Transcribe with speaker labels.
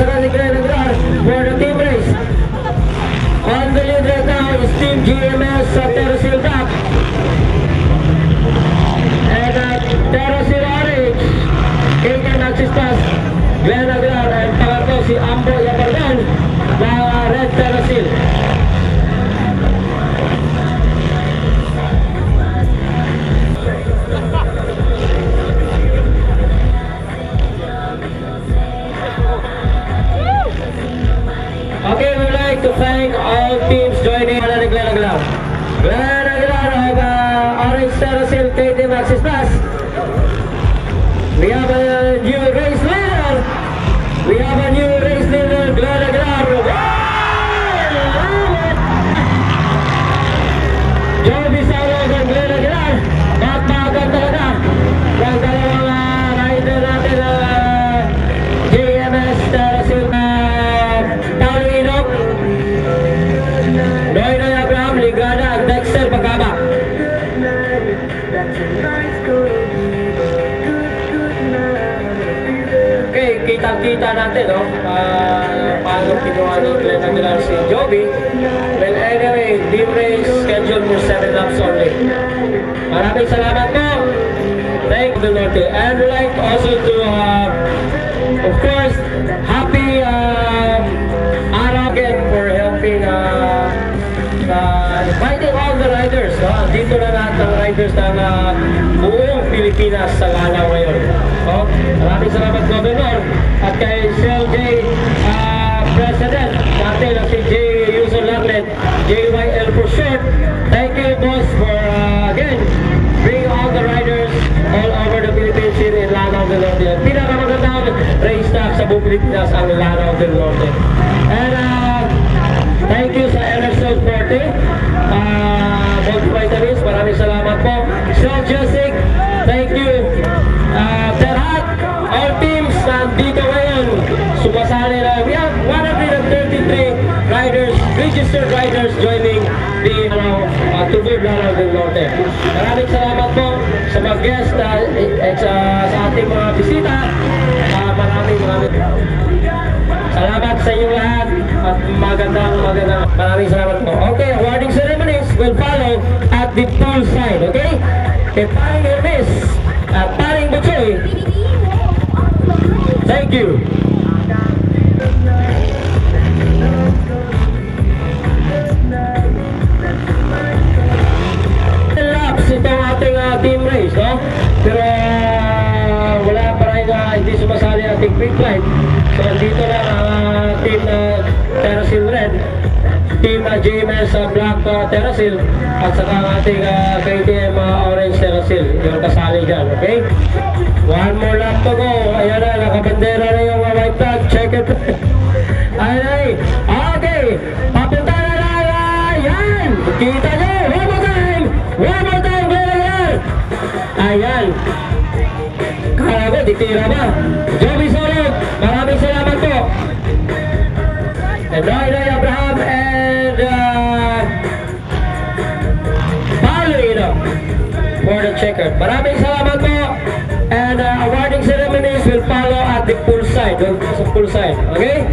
Speaker 1: saka si Glenn Aguilar for the team race. On the lead right now is Team GMS sa Terrasil Duck. And Terrasil Orange, KK Naxistas, Glenn Aguilar, and pangatlo si Ambo Yabardan na Red Terrasil. Okay, we'd like to thank all teams joining on the Glenn Aguilar. Glenn Aguilar of Orange Terrasil, KT Maxis Plus. We have a new race leader. We have a new race leader, Glenn Aguilar. Joby Salos and Glenn Aguilar. Magmagan talaga. Yung dalawang rider natin GMS Terrasil Noynoy Abraham, Ligada, at Dexter Pagkaba. Okay, kitang-kita natin, no? Paano kinuha ni Glenn Aguilar si Joby. Well, anyway, team race scheduled for 7 laps only. Maraming salamat po. Thank you, Norte. And we'd like also to, of course, happy Aragen for helping inviting all the riders. Dito na lahat ng riders ng buong Pilipinas sa Lanao ngayon. Maraming salamat, Governor. At kay CLJ President natin, si J. Yuson Larlet, JYL for short. Thank you, boss, for again bringing all the riders all over the Philippines here in Lanao del Norte. Pinakamagandang race track sa buong Pilipinas ang Lanao del Norte. And thank you sa Enersol Forte, Multivitamins, maraming salamat po. Sir Jessic, thank you. Lahat, all teams nandito ngayon, sumasali na. We have 133 riders, registered riders joining the Tubod Lanao del Norte. Maraming salamat po sa mga guest sa ating mga bisita. Maraming salamat sa inyo lahat at magandang maraming salamat po. Okay, awarding ceremonies will follow at the poolside, okay? Kay Paring Hermes at Paring Butchoy, thank you. Laps itong ating team race, no? Pero wala pa rin hindi sumasali ating quick flight. So dito lang ang team Terrasil Red, team JMS Black Terrasil, at saka ang ating KTM Orange Terrasil, yung kasali dyan, okay? One more lap to go. Ayan na, nakabandera na yung white flag. Check it. Ayan, okay, papunta na lang. Ayan, kita nyo, one more time, Glenn. Ayan, kaya ko, di tira ba? Joby Solog, maraming salamat po. And Noynoy Abraham and Paolo for the checker. Maraming salamat po. And awarding ceremonies will follow at the poolside. Okay?